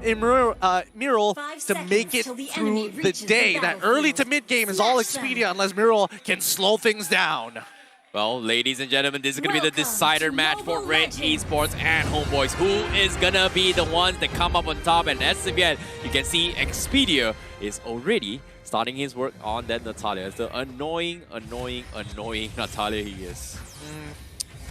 Miral to make it through the day. That early to mid game is all Expedia unless Miral can slow things down. Well, ladies and gentlemen, this is going to be the decider match for Red Esports and Homeboys. Who is going to be the ones that come up on top? And as of yet, you can see Expedia is already starting his work on that Natalia. It's the annoying Natalia he is.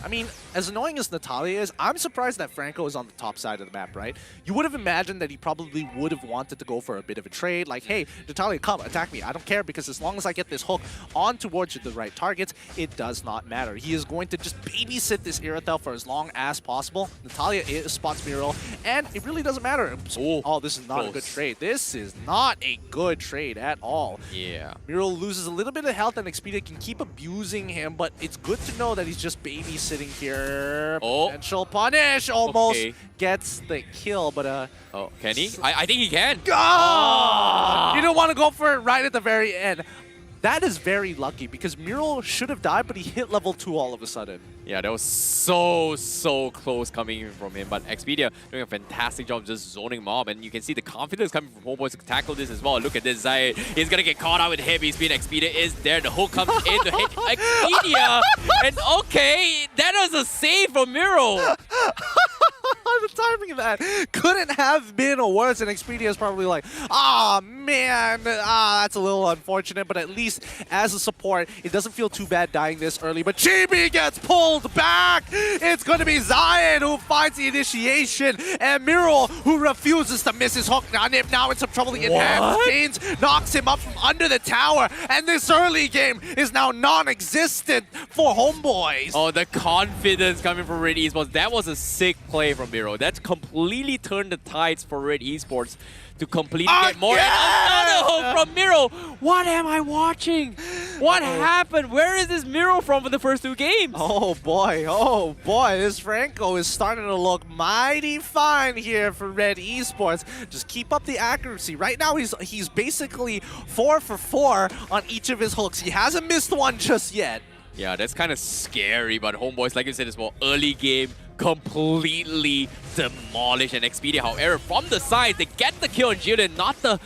I mean, as annoying as Natalia is, I'm surprised that Franco is on the top side of the map, right? You would have imagined that he probably would have wanted to go for a bit of a trade, like, hey, Natalia, come, attack me. I don't care, because as long as I get this hook on towards the right targets, it does not matter. He is going to just babysit this Irithel for as long as possible. Natalia spots Miral, and it really doesn't matter. Oh, this is not a good trade. This is not a good trade at all. Yeah. Miral loses a little bit of health, and Expedia can keep abusing him, but it's good to know that he's just babysitting here. Potential punish almost gets the kill, but oh, can he? I think he can. Oh! You don't want to go for it right at the very end. That is very lucky because Miral should have died, but he hit level 2 all of a sudden. Yeah, that was so close coming in from him. But Expedia doing a fantastic job just zoning mob, and you can see the confidence coming from Homeboys to tackle this as well. Look at this, Zayed. He's gonna get caught out with heavy speed. Expedia is there. The hook comes in to hit Expedia, and okay, that was a save from Miral. The timing of that couldn't have been worse, and Expedia is probably like, ah, man, that's a little unfortunate, but at least as a support, it doesn't feel too bad dying this early, but Chibi gets pulled back! It's going to be Zion who finds the initiation, and Miral who refuses to miss his hook. Anip now in some trouble. The enhanced chains knocks him up from under the tower, and this early game is now non-existent for Homeboys. Oh, the confidence coming from Red Esports. That was a sick play from Miral. That's completely turned the tides for Red Esports to completely get more. And another hook from Miral. What am I watching? What happened? Where is this Miral from for the first 2 games? Oh boy, this Franco is starting to look mighty fine here for Red Esports. Just keep up the accuracy. Right now he's basically 4 for 4 on each of his hooks. He hasn't missed one just yet. Yeah, that's kind of scary, but Homeboys, like you said, as well, early game, completely demolished. And Expedia, however, from the sides, they get the kill on Jillian, not the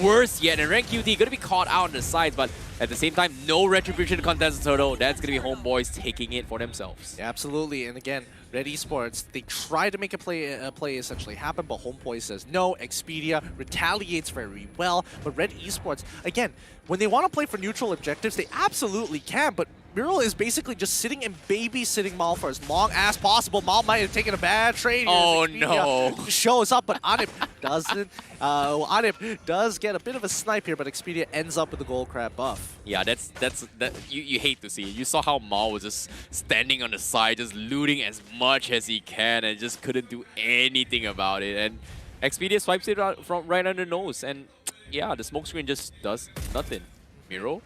worst yet. And Rank QT gonna be caught out on the sides, but at the same time, no retribution to contest the turtle. That's gonna be Homeboys taking it for themselves. Yeah, absolutely, and again, Red Esports, they try to make a play essentially happen, but Homeboys says no. Expedia retaliates very well, but Red Esports, again, when they want to play for neutral objectives, they absolutely can, but Miral is basically just sitting and babysitting Mal for as long as possible. Mal might have taken a bad trade. Oh no! Shows up, but Anip doesn't. Anip does get a bit of a snipe here, but Expedia ends up with the gold crab buff. Yeah, that you hate to see it. You saw how Mal was just standing on the side, just looting as much as he can, and just couldn't do anything about it. And Expedia swipes it out from right under the nose, and yeah, the smoke screen just does nothing. Miral.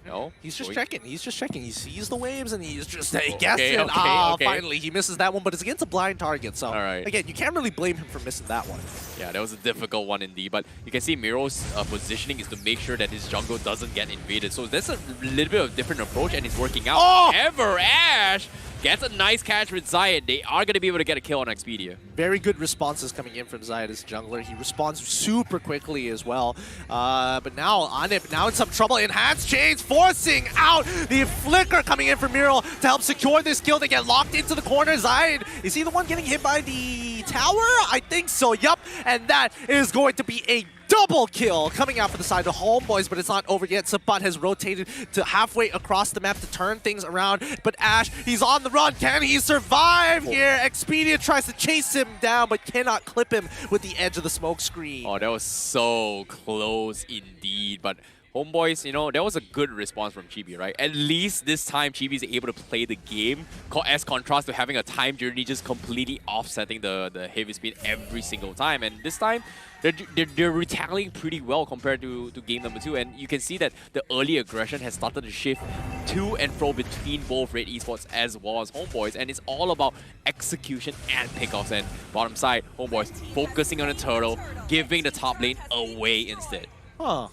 No, he's just checking. He's just checking. He sees the waves and he's just guessing. Finally, he misses that one, but it's against a blind target. So, again, you can't really blame him for missing that one. Yeah, that was a difficult one indeed. But you can see Miral's positioning is to make sure that his jungle doesn't get invaded. So that's a little bit of a different approach, and it's working out. However, Ash gets a nice catch with Zayed. They are going to be able to get a kill on Expedia. Very good responses coming in from Zayed as jungler. He responds super quickly as well. But now, Anip now in some trouble. Enhanced chains forcing out the flicker coming in from Miral to help secure this kill. They get locked into the corner. Zayed, is he the one getting hit by the tower? I think so, yup. And that is going to be a double kill coming out for the side of Homeboys, but it's not over yet. Sabat has rotated to halfway across the map to turn things around, but Ash, he's on the run. Can he survive here? Expedia tries to chase him down, but cannot clip him with the edge of the smoke screen. Oh, that was so close indeed, but Homeboys, you know, that was a good response from Chibi, right? At least this time, Chibi is able to play the game as contrast to having a time journey just completely offsetting the heavy speed every single time. And this time, they're retaliating pretty well compared to game number 2. And you can see that the early aggression has started to shift to and fro between both Red Esports as well as Homeboys. And it's all about execution and pickoffs. And bottom side, Homeboys focusing on the turtle, giving the top lane away instead. Huh.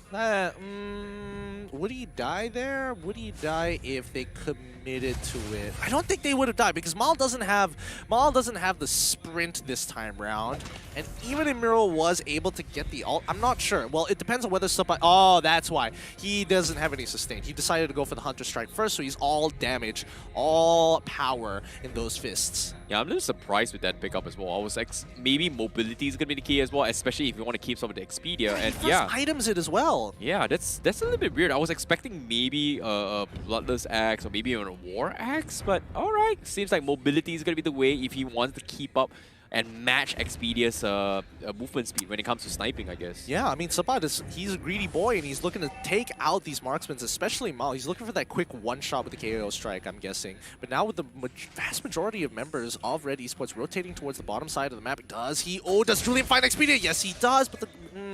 Would he die there? Would he die if they committed to it? I don't think they would have died because Mal doesn't have the sprint this time round. And even if Miro was able to get the ult, I'm not sure. Well, it depends on whether somebody... Oh, that's why. He doesn't have any sustain. He decided to go for the Hunter Strike first, so he's all damage, all power in those fists. Yeah, I'm a little surprised with that pickup as well. I was like, maybe mobility is going to be the key as well, especially if you want to keep some of the Expedia. And yeah, items it as well. Yeah, that's a little bit weird. I was expecting maybe a Bloodless Axe or maybe even a War Axe, but alright. Seems like mobility is going to be the way if he wants to keep up and match Expedia's movement speed when it comes to sniping, I guess. Yeah, I mean, Sabat, he's a greedy boy, and he's looking to take out these marksmen, especially Mal. He's looking for that quick one-shot with the KO strike, I'm guessing. But now with the vast majority of members of Red Esports rotating towards the bottom side of the map, does Julian find Expedia? Yes, he does, but the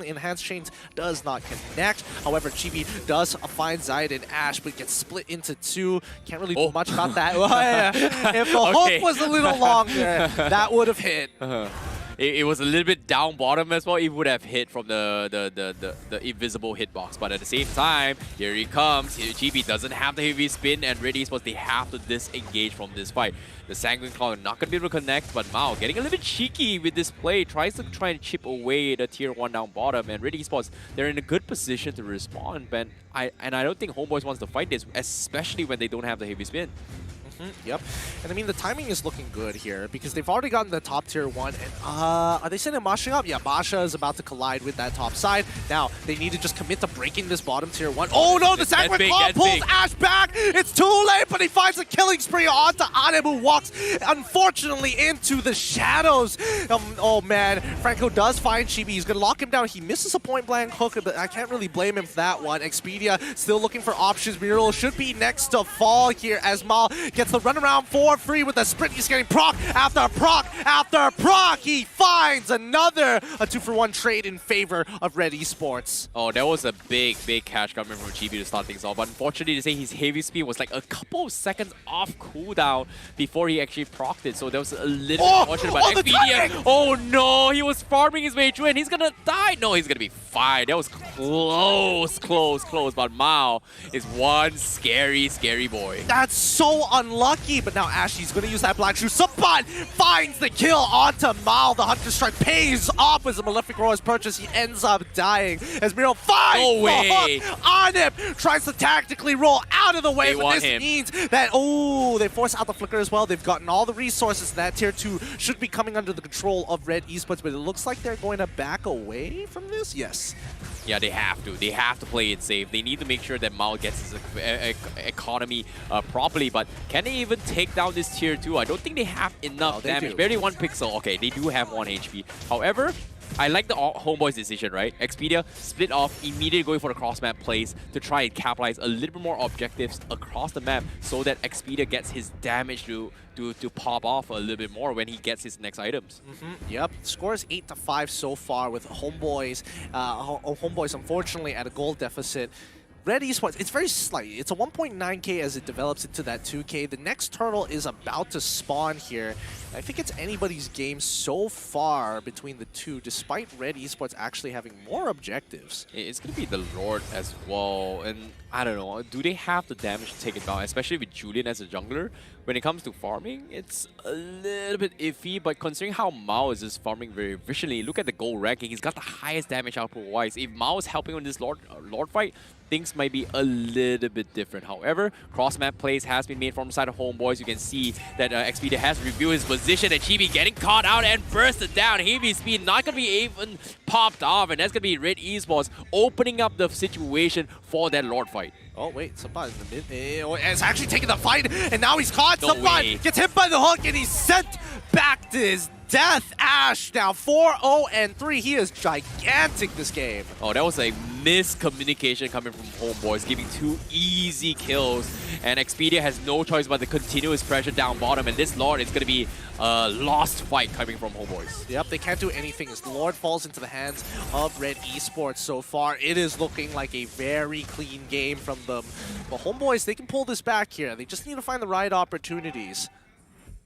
enhanced chains does not connect. However, Chibi does find Zayed and Ash, but gets split into two. Can't really do much about that. If the hook was a little longer, that would have hit. It was a little bit down bottom as well. It would have hit from the invisible hitbox. But at the same time, here he comes. GB doesn't have the heavy spin, and Red Esports, they have to disengage from this fight. The Sanguine Claw not going to be able to connect, but Mao getting a little bit cheeky with this play. Tries to try and chip away the tier 1 down bottom. And Red Esports, they're in a good position to respond. But I don't think HOMEBOIS wants to fight this, especially when they don't have the heavy spin. Yep. And I mean, the timing is looking good here because they've already gotten the top tier 1. And are they sending Masha up? Yeah, Masha is about to collide with that top side. Now, they need to just commit to breaking this bottom tier 1. Oh no, the Sanguine Claw pulls Ash back. It's too late, but he finds a killing spree onto Aneb, who walks, unfortunately, into the shadows. Oh man, Franco does find Chibi. He's going to lock him down. He misses a point blank hook, but I can't really blame him for that one. Expedia still looking for options. Muriel should be next to fall here as Mal gets the runaround for free with a sprint. He's getting proc after proc after proc. He finds another 2-for-1 trade in favor of Red Esports. Oh, that was a big catch coming from Chibi to start things off. But unfortunately, to say his heavy speed was like a couple of seconds off cooldown before he actually procced it. So that was a little bit unfortunate. But Expedia, oh no, he was farming his way through and he's gonna die. No, he's gonna be fine. That was close. But Mao is one scary boy. That's so unlucky. But now Ashley's going to use that black shoe. Sabat finds the kill onto Mal. The Hunter Strike pays off as a Malefic Roar's purchase. He ends up dying as Miro finds the hook on him. Tries to tactically roll out of the way. But this means that, they force out the flicker as well. They've gotten all the resources. That tier 2 should be coming under the control of Red Esports. But it looks like they're going to back away from this. Yes. Yeah, they have to. They have to play it safe. They need to make sure that Mao gets his economy properly. But can they even take down this tier 2? I don't think they have enough damage. Barely 1 pixel. Okay, they do have 1 HP. However, I like the HOMEBOIS decision, right? Expedia split off, immediately going for the cross-map plays to try and capitalize a little bit more objectives across the map so that Expedia gets his damage to pop off a little bit more when he gets his next items. Yep, score is 8-5 so far with HOMEBOIS. HOMEBOIS, unfortunately, at a goal deficit. Red Esports, it's very slight. It's a 1.9k as it develops into that 2k. The next turtle is about to spawn here. I think it's anybody's game so far between the two, despite Red Esports actually having more objectives. It's going to be the Lord as well. And I don't know, do they have the damage to take it down, especially with Julian as a jungler? When it comes to farming, it's a little bit iffy, but considering how Mao is just farming very efficiently, look at the gold ranking, he's got the highest damage output-wise. If Mao is helping on this Lord fight, things might be a little bit different. However, cross-map plays has been made from the side of HOMEBOIS. You can see that Expedia has reviewed his position, and Chibi getting caught out and bursted down. Heavy speed not going to be even popped off, and that's going to be Red Esports opening up the situation for that Lord fight. Oh, wait, Sabat in the mid. It's actually taking the fight, and now he's caught. Sabat gets hit by the hook, and he's sent back to his death. Ash now 4-0-3. He is gigantic this game. Oh, that was a miscommunication coming from HOMEBOIS, giving 2 easy kills. And Expedia has no choice but the continuous pressure down bottom. And this Lord is going to be a lost fight coming from HOMEBOIS. Yep, they can't do anything as the Lord falls into the hands of Red Esports so far. It is looking like a very clean game from them. But HOMEBOIS, they can pull this back here. They just need to find the right opportunities.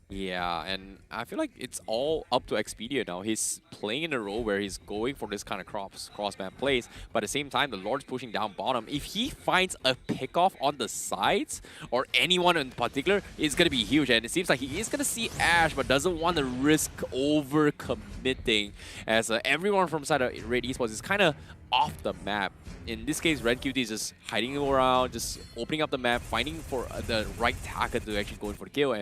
Yeah, and I feel like it's all up to Expedia now. He's playing in a role where he's going for this kind of cross-map plays, but at the same time, the Lord's pushing down bottom. If he finds a pickoff on the sides, or anyone in particular, it's going to be huge. And it seems like he is going to see Ash, but doesn't want to risk over-committing, as everyone from side of Red Esports is kind of off the map. In this case, Red QT is just hiding around, just opening up the map, finding for the right target to actually go in for the kill.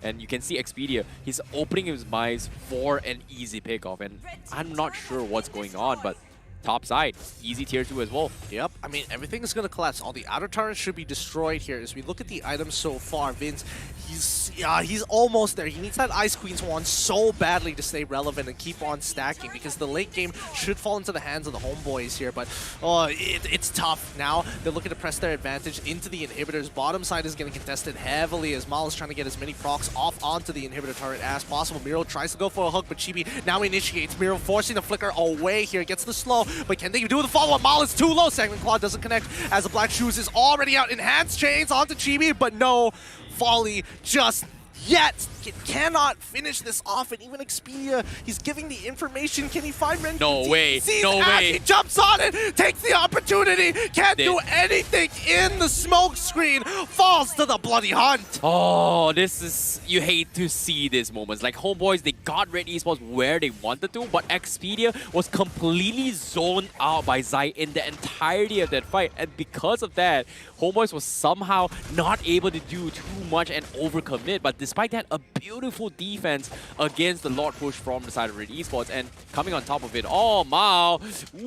And you can see Expedia, he's opening his minds for an easy pickoff. And I'm not sure what's going on, but top side, easy tier 2 as well. Yep, I mean, everything is going to collapse. All the outer turrets should be destroyed here. As we look at the items so far, Vince, he's almost there. He needs that Ice Queen's wand so badly to stay relevant and keep on stacking, because the late game should fall into the hands of the homeboys here. But it's tough. Now they're looking to press their advantage into the inhibitors. Bottom side is getting contested heavily as Mal is trying to get as many procs off onto the inhibitor turret as possible. Miro tries to go for a hook, but Chibi now initiates. Miro forcing the flicker away here, gets the slow, but can they do the follow-up? Mal is too low. Segment Claw doesn't connect as the Black Shoes is already out. Enhanced Chains onto Chibi, but no Folly just yet. Cannot finish this off, and even Expedia, he's giving the information. Can he find Ren? No way. No Ash, way. He jumps on it, takes the opportunity, can't do anything in the smoke screen, falls to the bloody hunt. Oh, this is, you hate to see these moments. Like, homeboys, they got Red Esports where they wanted to, but Expedia was completely zoned out by Zai in the entirety of that fight. And because of that, homeboys was somehow not able to do too much and overcommit. But despite that, a beautiful defense against the Lord push from the side of Red Esports, and coming on top of it, oh, Mao.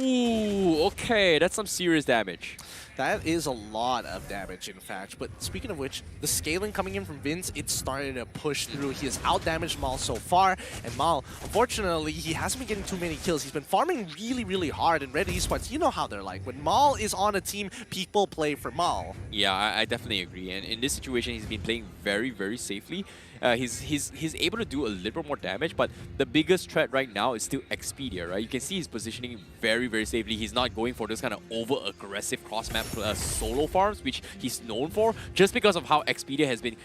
Ooh, okay, that's some serious damage. That is a lot of damage, in fact. But speaking of which, the scaling coming in from Vince, it's starting to push through. He has out-damaged Mal so far, and Mal, unfortunately, he hasn't been getting too many kills. He's been farming really, really hard, and Red Esports, you know how they're like. When Mal is on a team, people play for Mal. Yeah, I definitely agree. And in this situation, he's been playing very, very safely. He's able to do a little more damage, but the biggest threat right now is still Expedia, right? You can see he's positioning very, very safely. He's not going for this kind of over-aggressive cross-map solo farms, which he's known for, just because of how Expedia has been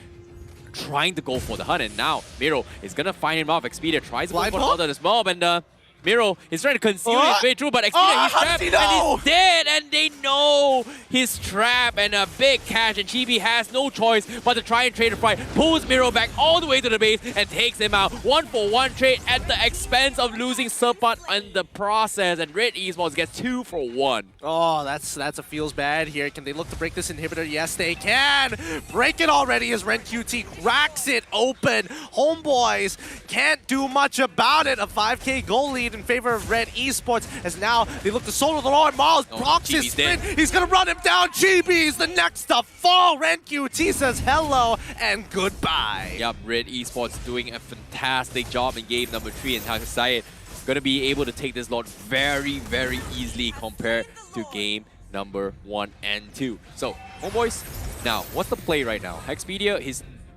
trying to go for the hunt. And now Miro is going to find him off. Expedia tries to go for the hunt as well, and Miro is trying to conceal his way through, but Expedia, he's trapped, and he's dead, and they know his trap, and a big catch, and Chibi has no choice but to try and trade a fight, pulls Miro back all the way to the base, and takes him out. 1-for-1 trade at the expense of losing Serpent in the process, and Red Esports gets 2-for-1. Oh, that's a feels bad here. Can they look to break this inhibitor? Yes, they can. Break it already as Ren QT cracks it open. Homeboys can't do much about it. A 5K goal lead in favor of Red Esports, as now they look to solo the Lord. Miles procs his sprint. He's gonna run him down. Chibi's the next to fall. Ren QT says hello and goodbye. Yep, Red Esports doing a fantastic job in game number 3, and Takasai gonna be able to take this Lord very, very easily compared to game number 1 and 2. So, homeboys, now, what's the play right now? Expedia,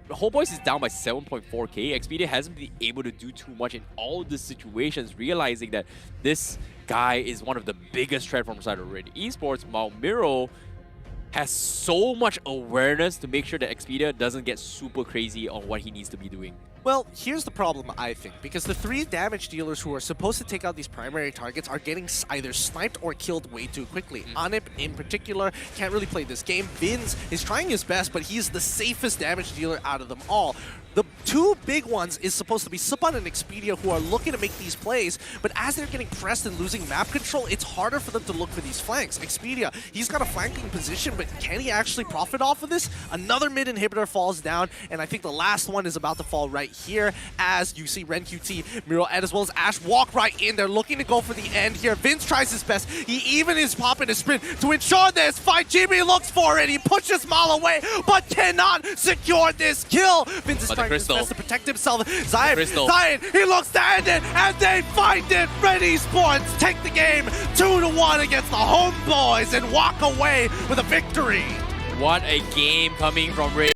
homeboys is down by 7.4k. Expedia hasn't been able to do too much in all of these situations, realizing that this guy is one of the biggest threat from the side of Red Esports. While Miro has so much awareness to make sure that Expedia doesn't get super crazy on what he needs to be doing. Well, here's the problem, I think, because the 3 damage dealers who are supposed to take out these primary targets are getting either sniped or killed way too quickly. Anip, in particular, can't really play this game. Vince is trying his best, but he's the safest damage dealer out of them all. The 2 big ones is supposed to be Supan and Expedia, who are looking to make these plays, but as they're getting pressed and losing map control, it's harder for them to look for these flanks. Expedia, he's got a flanking position, but can he actually profit off of this? Another mid inhibitor falls down, and I think the last one is about to fall right here, as you see Ren QT, Miro, and as well as Ash walk right in. They're looking to go for the end here. Vince tries his best. He even is popping a sprint to ensure this fight. Jimmy looks for it. He pushes Mal away, but cannot secure this kill. Vince is trying his best to protect himself. Zion, he looks to end it, and they find it. Red Esports take the game 2-1 against the Homeboys and walk away with a victory. What a game coming from Red